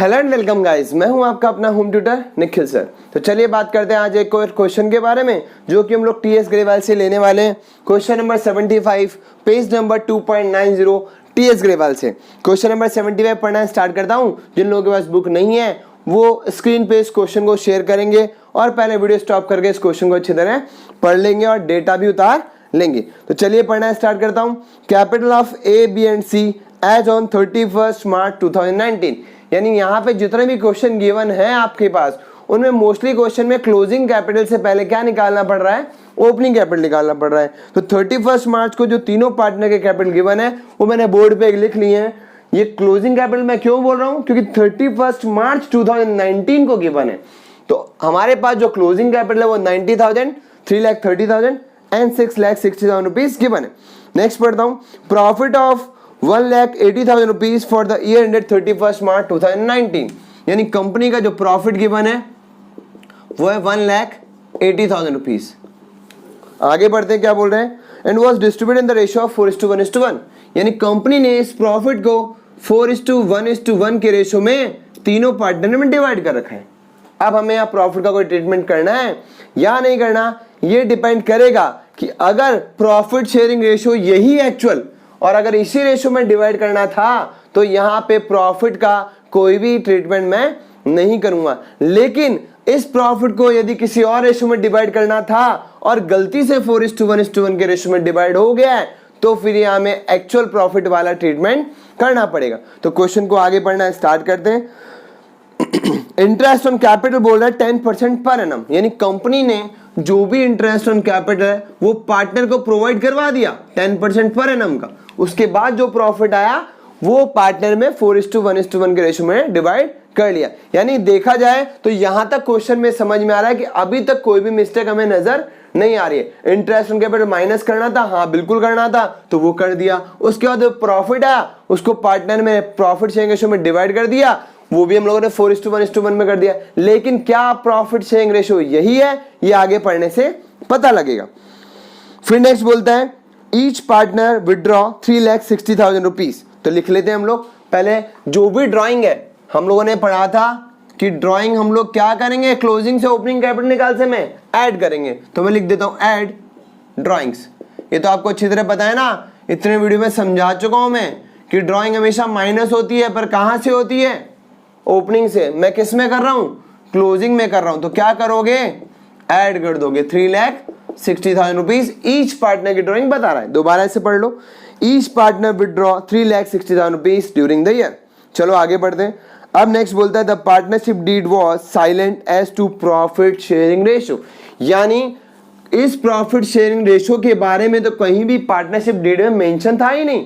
Hello and welcome guys, मैं हूं आपका अपना होम ट्यूटर निखिल सर। तो चलिए बात करते हैं आज एक और क्वेश्चन के बारे में जो कि हम लोग टीएस ग्रेवाल से लेने वाले हैं। Question number 75 page number 2.90 TS Grewal से। क्वेश्चन नंबर 75 पढ़ना स्टार्ट करता हूं। जिन लोगों के पास बुक नहीं है वो स्क्रीन पे इस क्वेश्चन को शेयर करेंगे और पहले वीडियो स्टॉप करके इस क्वेश्चन को अच्छी तरह पढ़ लेंगे और डेटा भी उतार लेंगे। तो चलिए पढ़ना स्टार्ट करता हूं। Capital of A B and C as on 31 March 2019। यानी यहाँ पे जितने भी क्वेश्चन गिवन है आपके पास उनमें मोस्टली क्वेश्चन में क्लोजिंग कैपिटल से पहले क्या निकालना पड़ रहा है, ओपनिंग कैपिटल निकालना पड़ रहा है। तो 31 मार्च को जो तीनों पार्टनर के कैपिटल गिवन है वो मैंने बोर्ड पे लिख लिए हैं। ये क्लोजिंग कैपिटल मैं क्यों बोल रहा हूँ, क्योंकि 31 मार्च 2019 को गिवन है। तो हमारे पास जो क्लोजिंग कैपिटल है वो 90,000, 3,30,000 एंड 6,60,000 रुपीज गिवन है। नेक्स्ट पढ़ता हूँ। Profit of 1,80,000 rupees for the year ended 31 March 2019। यानी कंपनी का जो प्रॉफिट गिवन है वो है 1,80,000 रुपीज। आगे बढ़ते हैं, क्या बोल रहे हैं, and was distributed in the ratio of 4:1:1। यानी कंपनी ने इस प्रॉफिट को 4:1:1 के रेशियो में तीनों पार्टनर में डिवाइड कर रखा है। अब हमें यहाँ प्रॉफिट का कोई ट्रीटमेंट करना है या नहीं करना, ये डिपेंड करेगा कि अगर प्रॉफिट शेयरिंग रेशियो यही एक्चुअल और अगर इसी रेशियो में डिवाइड करना था तो यहाँ पे प्रॉफिट का कोई भी ट्रीटमेंट मैं नहीं करूंगा। लेकिन इस प्रॉफिट को यदि किसी और रेशियो में डिवाइड करना था और गलती से 4:1:1 के रेशियो में डिवाइड हो गया है तो फिर यहाँ में एक्चुअल प्रॉफिट वाला ट्रीटमेंट करना पड़ेगा। तो क्वेश्चन को आगे पढ़ना स्टार्ट करते हैं। इंटरेस्ट ऑन कैपिटल बोल रहा है 10% पर एनम। यानी कंपनी ने जो भी इंटरेस्ट ऑन कैपिटल है वो पार्टनर को प्रोवाइड करवा दिया 10% पर एनम का। उसके बाद जो प्रॉफिट आया वो पार्टनर में 4:1:1 के रेशियो में डिवाइड कर लिया। यानी देखा जाए तो यहां तक क्वेश्चन में समझ में आ रहा है कि अभी तक कोई भी मिस्टेक हमें नजर नहीं आ रही है। इंटरेस्ट ऑन कैपिटल माइनस करना था, हाँ बिल्कुल करना था, तो वो कर दिया। उसके बाद प्रॉफिट आया उसको पार्टनर में प्रॉफिट शेयरिंग रेशियो में डिवाइड कर दिया, वो भी हम लोगों ने 4:1:1 में कर दिया। लेकिन क्या प्रॉफिट शेयरिंग रेशियो यही है, ये आगे पढ़ने से पता लगेगा। फिर नेक्स्ट बोलता है ईच पार्टनर विड्रॉ 3,60,000 रुपीज। तो लिख लेते हैं हम लोग। पहले जो भी ड्राइंग है हम लोगों ने पढ़ा था कि ड्राइंग हम लोग क्या करेंगे, क्लोजिंग से ओपनिंग कैपिटल निकाल से में ऐड करेंगे। तो मैं लिख देता हूं ऐड ड्राइंग्स। ये तो आपको अच्छी तरह पता है ना, इतने वीडियो में समझा चुका हूं मैं कि ड्राइंग हमेशा माइनस होती है, पर कहां से होती है, ओपनिंग से। मैं किस में कर रहा हूं, क्लोजिंग में कर रहा हूं। तो क्या करोगे, ऐड कर दोगे। 3,60,000 रुपीज ईच पार्टनर की ड्राइंग बता रहा है। दोबारा से पढ़ लो। Each partner withdraw 3,60,000 rupees during the year. चलो आगे बढ़ते हैं। अब नेक्स्ट बोलता है the partnership deed was silent as to profit sharing ratio. यानी इस प्रॉफिट शेयरिंग रेशियो के बारे में तो कहीं भी पार्टनरशिप डीड में मेंशन था ही नहीं।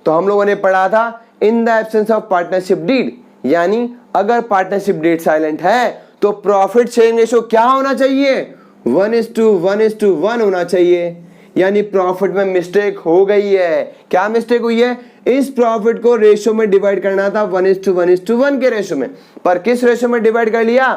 तो हम लोगों ने पढ़ा था in the absence of partnership deed, यानी अगर पार्टनरशिप डीड साइलेंट है तो प्रॉफिट शेयरिंग रेशियो क्या होना चाहिए, 1:1 होना चाहिए। यानी प्रॉफिट में मिस्टेक हो गई है। क्या मिस्टेक हुई है, इस प्रॉफिट को रेशियो में डिवाइड करना था 1:1 के रेशियो में, पर किस रेशियो में डिवाइड कर लिया,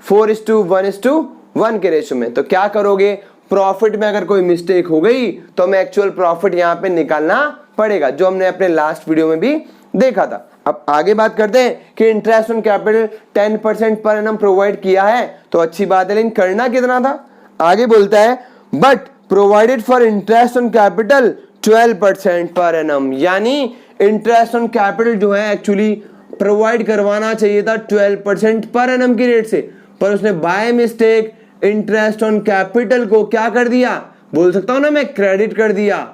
4:1 के रेशियो में। तो क्या करोगे, प्रॉफिट में अगर कोई मिस्टेक हो गई तो हमें एक्चुअल प्रॉफिट यहाँ पे निकालना पड़ेगा, जो हमने अपने लास्ट वीडियो में भी देखा था। अब आगे बात करते हैं कि interest on capital 10% per annum provide किया है, तो अच्छी बात है, लेकिन करना कितना था। आगे बोलता है but provided for interest on capital 12% per annum. यानी इंटरेस्ट ऑन कैपिटल जो है एक्चुअली प्रोवाइड करवाना चाहिए था 12% पर एनम की रेट से, पर उसने by mistake interest on capital को क्या कर दिया, बोल सकता हूं ना मैं, क्रेडिट कर दिया।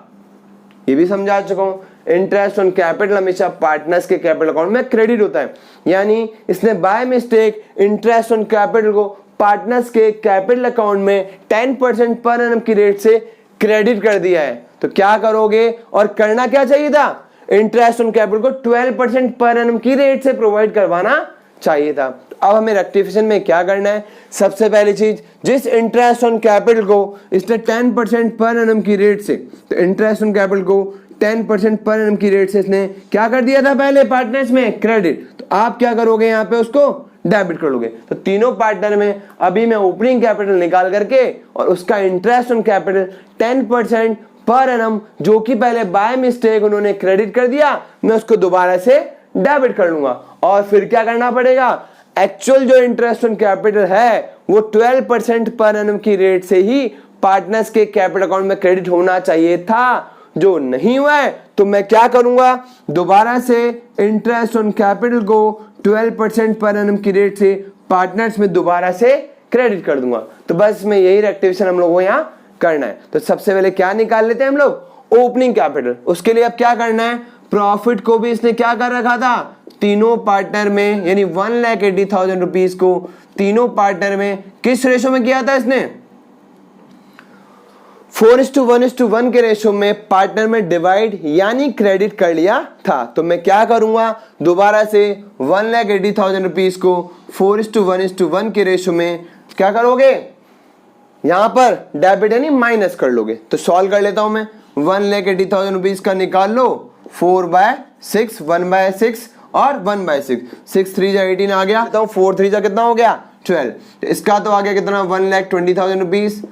ये भी समझा चुका हूं, इंटरेस्ट ऑन कैपिटल हमेशा पार्टनर्स के कैपिटल अकाउंट में क्रेडिट होता है। यानी इसने by mistake interest on capital को पार्टनर्स के कैपिटल अकाउंट में 10% पर एनम की रेट से क्रेडिट कर दिया है। तो क्या करोगे, और करना क्या चाहिए था, इंटरेस्ट ऑन कैपिटल को 12% पर एनम की रेट से प्रोवाइड करवाना चाहिए था। अब हमें रेक्टिफिकेशन में क्या करना है, सबसे पहली चीज, जिस इंटरेस्ट ऑन कैपिटल को इसने 10% पर एनम की रेट से, तो इंटरेस्ट ऑन कैपिटल को 10% पर एनम की रेट से इसने क्या कर दिया था पहले पार्टनर्स में, क्रेडिट। तो आप क्या करोगे, यहाँ पे उसको डेबिट कर लोगे। तो तीनों पार्टनर में अभी मैं ओपनिंग कैपिटल निकाल करके और उसका interest on capital 10% per annum जो कि पहले बाय मिस्टेक उन्होंने क्रेडिट कर दिया, मैं उसको दोबारा से डेबिट कर लूंगा और फिर क्या करना पड़ेगा, एक्चुअल जो इंटरेस्ट ऑन कैपिटल है वो 12% पर एनम की रेट से ही पार्टनर्स के कैपिटल अकाउंट में क्रेडिट होना चाहिए था, जो नहीं हुआ है तो मैं क्या करूंगा, दोबारा से इंटरेस्ट ऑन कैपिटल को 12% पर एनम की रेट से पार्टनर्स में दोबारा से क्रेडिट कर दूंगा। तो बस में यही रेक्टिफिकेशन हम लोगों को यहाँ करना है। तो सबसे पहले क्या निकाल लेते हैं हम लोग, ओपनिंग कैपिटल। उसके लिए अब क्या करना है, प्रॉफिट को भी इसने क्या कर रखा था, तीनों पार्टनर में, यानी 1,80,000 रुपीज को तीनों पार्टनर में किस रेशो में किया था इसने, 4:1:1 के रेशो में पार्टनर में डिवाइड यानी क्रेडिट कर लिया था। तो मैं क्या करूंगा, दोबारा से 1,80,000 रुपीज को 4:1:1 के रेशो में क्या करोगे, यहां पर डेबिट यानी माइनस कर लोगे। तो सॉल्व कर लेता हूं मैं, 1,80,000 रुपीज का निकाल लो, 4/6, 1/6 और 1/6, 6 3 जा 18 आ गया, 4 3 जा कितना हो गया 12। तो इसका तो आ गया कितना 1,20,000 रुपीज,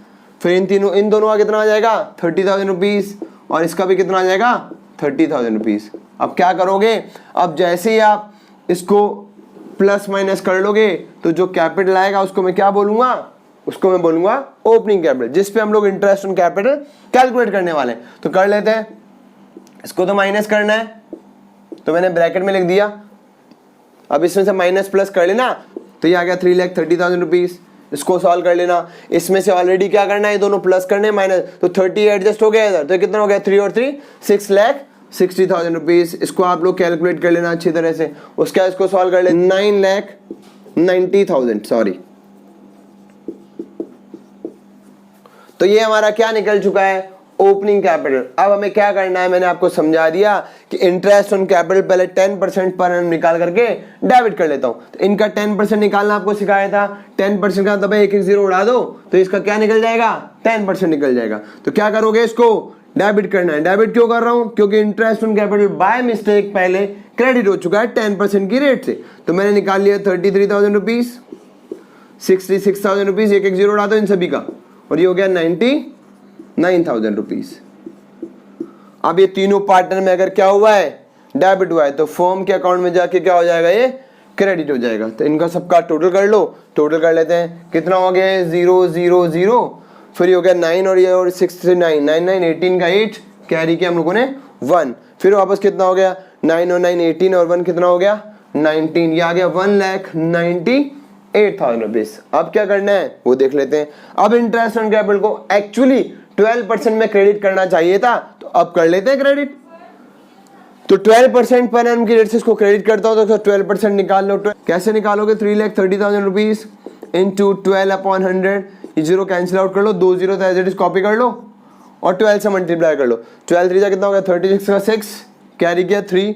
फिर इन दोनों का कितना आ जाएगा 30,000 रुपीज, और इसका भी कितना आ जाएगा 30,000 रुपीज। अब क्या करोगे, अब जैसे ही आप इसको प्लस माइनस कर लोगे तो जो कैपिटल आएगा उसको मैं क्या बोलूंगा, उसको मैं बोलूंगा ओपनिंग कैपिटल, जिस पे हम लोग इंटरेस्ट ऑन कैपिटल कैलकुलेट करने वाले हैं। तो कर लेते हैं, इसको तो माइनस करना है तो मैंने ब्रैकेट में लिख दिया। अब इसमें से माइनस प्लस कर लेना तो ये आ गया 3,30,000 रुपीज। इसको सॉल्व कर लेना, इसमें से ऑलरेडी क्या करना है, दोनों प्लस करने माइनस, तो 30 एडजस्ट हो गया इधर, तो कितना हो गया 3 और 3 6,60,000 रुपीज। इसको आप लोग कैलकुलेट कर लेना अच्छी तरह से। उसके बाद इसको सॉल्व कर ले 9,90,000 सॉरी। तो ये हमारा क्या निकल चुका है, ओपनिंग कैपिटल। अब हमें क्या करना है, मैंने आपको समझा दिया कि इंटरेस्ट ऑन कैपिटल पहले 10% पर एनम निकाल करके डेबिट कर लेता हूं। तो इनका 10% निकालना आपको सिखाया था, 10% का दबा 1 0 उड़ा दो तो इसका क्या निकल जाएगा 10% निकल जाएगा। तो क्या करोगे, इसको डेबिट करना है। डेबिट क्यों कर रहा हूं, क्योंकि interest on capital by mistake पहले क्रेडिट हो चुका है 10% की रेट से। तो मैंने निकाल लिया 33,000 रुपीज, 66,000 रुपीज, 1 0 उड़ा दो इन सभी का, और ये हो गया 99,000 रुपीज। अब ये तीनों पार्टनर में अगर क्या हुआ है, डेबिट हुआ है, तो फर्म के अकाउंट में जाके क्या हो जाएगा, ये क्रेडिट हो जाएगा। तो इनका सबका टोटल कर लो, टोटल कर लेते हैं, कितना हो गया 0 0 0, फिर ये हो गया 9 और ये और 6 से 9 9 9 18 का 8 कैरी किया हम लोगों ने 1, फिर वापस कितना हो गया 9 और 9 18 और 1 कितना हो गया 19, ये आ गया 1,98,000 रुपीज। अब क्या करना है वो देख लेते हैं। अब इंटरेस्ट ऑन कैपिटल को एक्चुअली 12% में क्रेडिट करना चाहिए था, तो अब कर लेते हैं क्रेडिट। तो 12% पर एनम की रेट से इसको क्रेडिट करता हूं, तो 12% निकाल लो। कैसे निकालोगे, 3,30,000 रुपीज इंटू 12/100, ये जीरो कैंसिल आउट कर लो, 2 0 एज इट इज कॉपी कर लो और 12 से मल्टीप्लाई कर लो। 12 3 कितना हो गया 36 का 6 कैरी किया 3,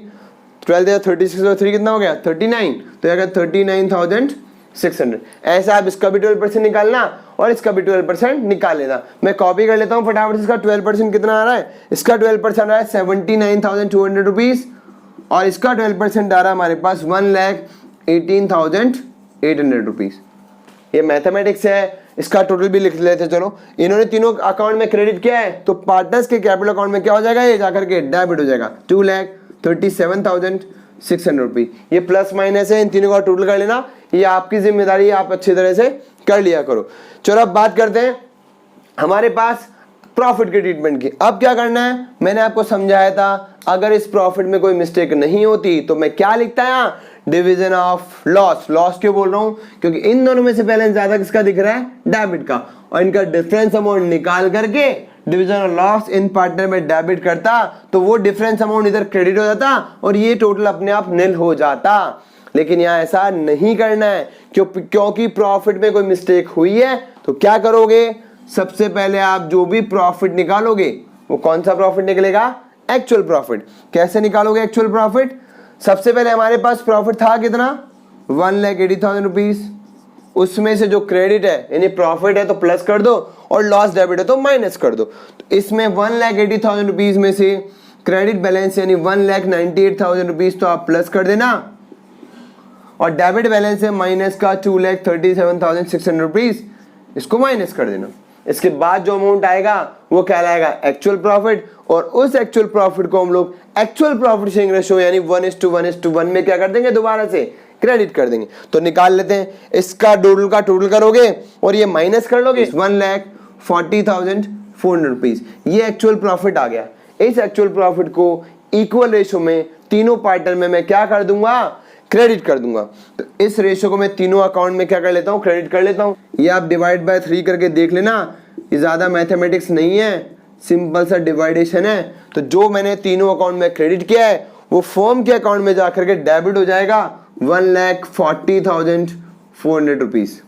12 36 का 3 कितना हो गया 39, तो ये 39,600। ऐसा आप इसका भी 12% निकालना और इसका भी 12% निकाल लेना। मैं कॉपी कर लेता हूँ फटाफट। इसका 12% कितना आ रहा है, इसका 12% आ रहा है 79,200 रुपीज, और इसका 12% आ रहा है हमारे पास 1,18,800 रुपीज। ये मैथमेटिक्स है, इसका टोटल भी लिख लेते हैं। चलो, इन्होंने तीनों अकाउंट में क्रेडिट किया है, तो पार्टनर्स के कैपिटल अकाउंट में क्या हो जाएगा, ये जाकर के डेबिट हो जाएगा 2,37,600 रुपीज। ये प्लस माइनस है, इन तीनों का टोटल कर लेना, ये आपकी जिम्मेदारी है, आप अच्छी तरह से कर लिया करो। चलो अब बात करते हैं हमारे पास प्रॉफिट के ट्रीटमेंट की। अब क्या करना है, मैंने आपको समझाया था, अगर इस प्रॉफिट में कोई मिस्टेक नहीं होती तो मैं क्या लिखता है यहाँ, डिवीजन ऑफ लॉस। लॉस क्यों बोल रहा हूं, क्योंकि इन दोनों में से बैलेंस ज्यादा किसका दिख रहा है, डेबिट का, और इनका डिफरेंस अमाउंट निकाल करके division of loss in partner में डेबिट करता, तो वो डिफरेंस अमाउंट इधर क्रेडिट हो जाता और ये टोटल अपने आप निल हो जाता। लेकिन यहाँ ऐसा नहीं करना है, क्योंकि प्रॉफिट में कोई मिस्टेक हुई है। तो क्या करोगे, सबसे पहले आप जो भी प्रॉफिट निकालोगे वो कौन सा प्रॉफिट निकलेगा, एक्चुअल प्रॉफिट। कैसे निकालोगे एक्चुअल प्रॉफिट, सबसे पहले हमारे पास प्रॉफिट था कितना 1,80,000 रुपीज, उसमें से जो क्रेडिट है यानी प्रॉफिट है तो प्लस कर दो और लॉस डेबिट है तो माइनस कर दो। तो इसमें 1,80,000 रुपीज में से क्रेडिट बैलेंस यानी 1,98,000 रुपीज तो आप प्लस कर देना, और डेबिट बैलेंस है माइनस का 2,37,600 रुपीज, इसको माइनस कर देना। इसके बाद जो अमाउंट आएगा वो कहलाएगा एक्चुअल प्रॉफिट, और उस एक्चुअल प्रॉफिट को हम लोग एक्चुअल प्रॉफिट शेयरिंग रेशियो यानी 1:1 में क्या कर देंगे, दोबारा से क्रेडिट कर देंगे। तो निकाल लेते हैं, इसका टोटल का टोटल करोगे और ये माइनस कर लोगे, 1,40,400 रुपीज, ये एक्चुअल प्रॉफिट आ गया। इस एक्चुअल प्रॉफिट को इक्वल रेशियो में तीनों पार्टनर में मैं क्या कर दूंगा, क्रेडिट कर दूंगा। तो इस रेशियो को मैं तीनों अकाउंट में क्या कर लेता हूं, क्रेडिट कर लेता हूं। ये आप डिवाइड बाय 3 करके देख लेना, ये ज्यादा मैथमेटिक्स नहीं है, सिंपल सा डिवाइडेशन है। तो जो मैंने तीनों अकाउंट में क्रेडिट किया है वो फर्म के अकाउंट में जाकर के डेबिट हो जाएगा 1,40,400 रुपीज।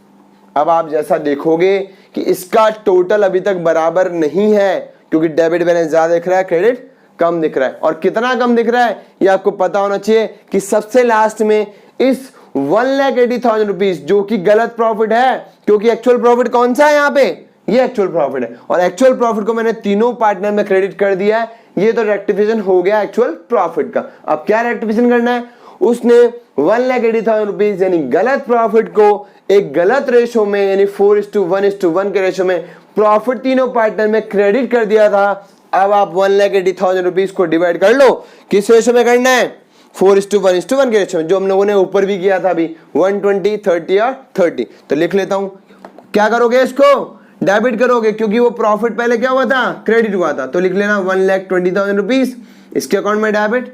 अब आप जैसा देखोगे कि इसका टोटल अभी तक बराबर नहीं है, क्योंकि डेबिट बैलेंस ज्यादा दिख रहा है, क्रेडिट कम दिख रहा है। और कितना कम दिख रहा है ये आपको पता होना चाहिए कि सबसे लास्ट में इस 1,80,000 रुपीज जो कि गलत प्रॉफिट है, क्योंकि एक्चुअल प्रॉफिट कौन सा है यहाँ पे, ये एक्चुअल प्रॉफिट है और एक्चुअल प्रॉफिट को मैंने तीनों पार्टनर में क्रेडिट कर दिया है। ये तो रेक्टिफिकेशन हो गया एक्चुअल प्रॉफिट का। अब क्या रेक्टिफिकेशन करना है, उसने 1,80,000 रुपीज यानी गलत प्रॉफिट को एक गलत रेशो में यानी 4:1 के रेशो में प्रॉफिट तीनों पार्टनर में क्रेडिट कर दिया था। अब आप 1,80,000 रुपीज को डिवाइड कर लो, किस रेशो में करना है, 4:1 के रेशो में, जो हम लोगों ने ऊपर भी किया था अभी 120, 30 और 30। तो लिख लेता हूं, क्या करोगे, इसको डेबिट करोगे क्योंकि वो प्रॉफिट पहले क्या हुआ था, क्रेडिट हुआ था। तो लिख लेना 1,20,000 रुपीज इसके अकाउंट में डेबिट,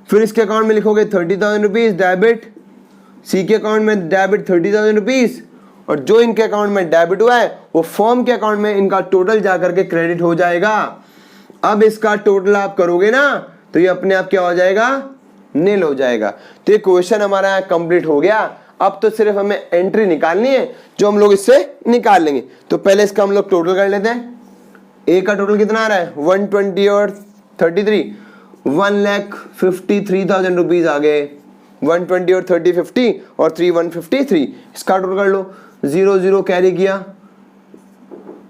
फिर इसके अकाउंट में लिखोगे 30,000 रुपीज डेबिट, सी के अकाउंट में डेबिट 30,000 रुपीज, और जो इनके अकाउंट में डेबिट हुआ है वो फर्म के अकाउंट में इनका टोटल जाकर के क्रेडिट हो जाएगा। अब इसका टोटल आप करोगे ना तो ये अपने आप क्या हो जाएगा, नील हो जाएगा। तो ये क्वेश्चन हमारा यहाँ कंप्लीट हो गया। अब तो सिर्फ हमें एंट्री निकालनी है जो हम लोग इससे निकाल लेंगे। तो पहले इसका हम लोग टोटल कर लेते हैं। ए का टोटल कितना आ रहा है, 120 और 33, 1,53,000 रुपीज आ गए। 120 और 30 50 और 3 153, इसका टोटल कर लो। 0 0 कैरी किया,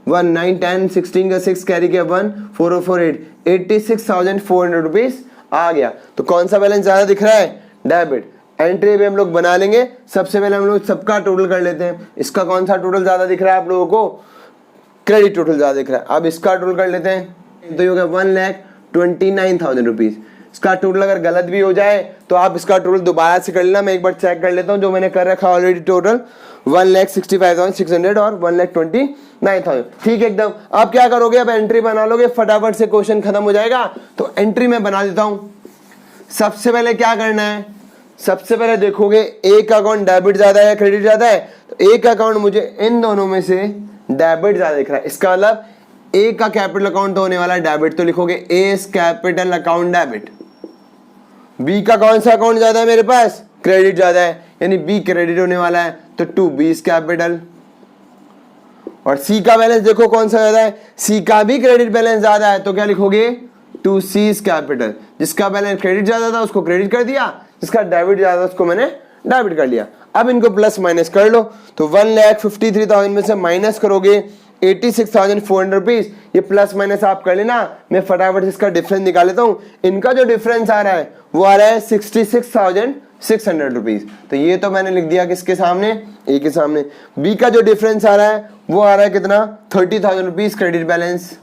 1 9 10 16 का 6 कैरी किया, 1 4 4 8, 86,400 रुपीज आ गया। तो कौन सा बैलेंस ज्यादा दिख रहा है, डेबिट। एंट्री भी हम लोग बना लेंगे। सबसे पहले हम लोग सबका टोटल कर लेते हैं। इसका कौन सा टोटल ज्यादा दिख रहा है आप लोगों को, क्रेडिट टोटल ज्यादा दिख रहा है। अब इसका टोटल कर लेते हैं। तो ये हो गया 1,29,000 रुपीज। इसका टोटल अगर गलत भी हो जाए तो आप इसका टोटल दोबारा से कर लेना, मैं एक बार चेक कर लेता हूं जो मैंने कर रखा ऑलरेडी। टोटल 1,65,600 और 1,29,000, ठीक है एकदम। आप क्या करोगे, अब एंट्री बना लोगे, फटाफट से क्वेश्चन खत्म हो जाएगा। तो एंट्री में बना देता हूं। सबसे पहले क्या करना है, सबसे पहले देखोगे एक अकाउंट डेबिट ज्यादा है क्रेडिट ज्यादा है। तो एक अकाउंट मुझे इन दोनों में से डेबिट ज्यादा दिख रहा है, इसका मतलब ए का कैपिटल अकाउंट होने वाला है डेबिट। तो लिखोगे S capital account debit. B का कौन सा अकाउंट ज्यादा है मेरे पास, क्रेडिट ज्यादा है, यानी बी क्रेडिट होने वाला है। तो 2 बी कैपिटल। और सी का बैलेंस देखो कौन सा ज्यादा है, सी का भी क्रेडिट बैलेंस ज्यादा है। तो क्या लिखोगे, 2 सी कैपिटल। जिसका बैलेंस क्रेडिट ज्यादा था उसको क्रेडिट कर दिया, जिसका डेबिट ज्यादा था उसको मैंने डेबिट कर लिया। अब इनको प्लस माइनस कर लो। तो 1,53,000 में से माइनस करोगे 86,400 रुपीज। ये प्लस माइनस आप कर लेना, मैं फटाफट इसका डिफरेंस निकाल लेता हूं। इनका जो डिफरेंस आ रहा है वो आ रहा है 66,600 रुपीज। तो ये तो मैंने लिख दिया किसके सामने, ए के सामने। बी का जो डिफरेंस आ रहा है वो आ रहा है कितना, 30,000 रुपीज क्रेडिट बैलेंस।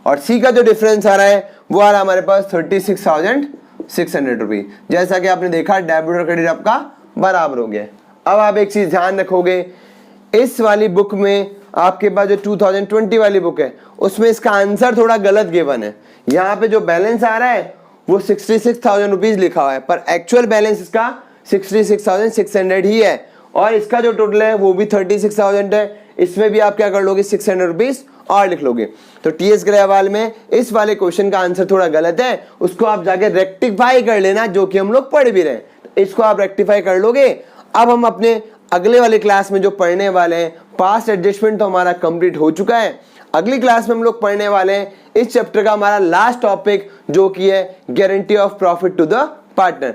और सी का जो डिफरेंस आ रहा है वो आ रहा है हमारे पास 36,600 रुपीज। जैसा कि आपने देखा डेबिट और क्रेडिट आपका बराबर हो गया। अब आप एक चीज ध्यान रखोगे, इस वाली बुक में आपके पास जो 2020 वाली बुक है उसमें इसका आंसर थोड़ा गलत गिवन है। यहाँ पे जो बैलेंस आ रहा है वो 66,000 रुपीज लिखा हुआ है, पर एक्चुअल बैलेंस इसका 66,600 ही है। और इसका जो टोटल है वो भी 36,000 है। इसमें भी आप क्या कर लोगे, 600 रुपीज और लिख लोगे। तो टीएस ग्रेवाल में इस वाले क्वेश्चन का आंसर थोड़ा गलत है, उसको आप जाके रेक्टिफाई कर लेना, जो कि हम लोग पढ़ भी रहे हैं। इसको आप रेक्टिफाई कर लोगे। अब हम अपने अगले वाले क्लास में जो पढ़ने वाले हैं, पास्ट एडजस्टमेंट तो हमारा कंप्लीट हो चुका है। अगली क्लास में हम लोग पढ़ने वाले हैं इस चैप्टर का हमारा लास्ट टॉपिक, जो कि है guarantee of profit to the partner.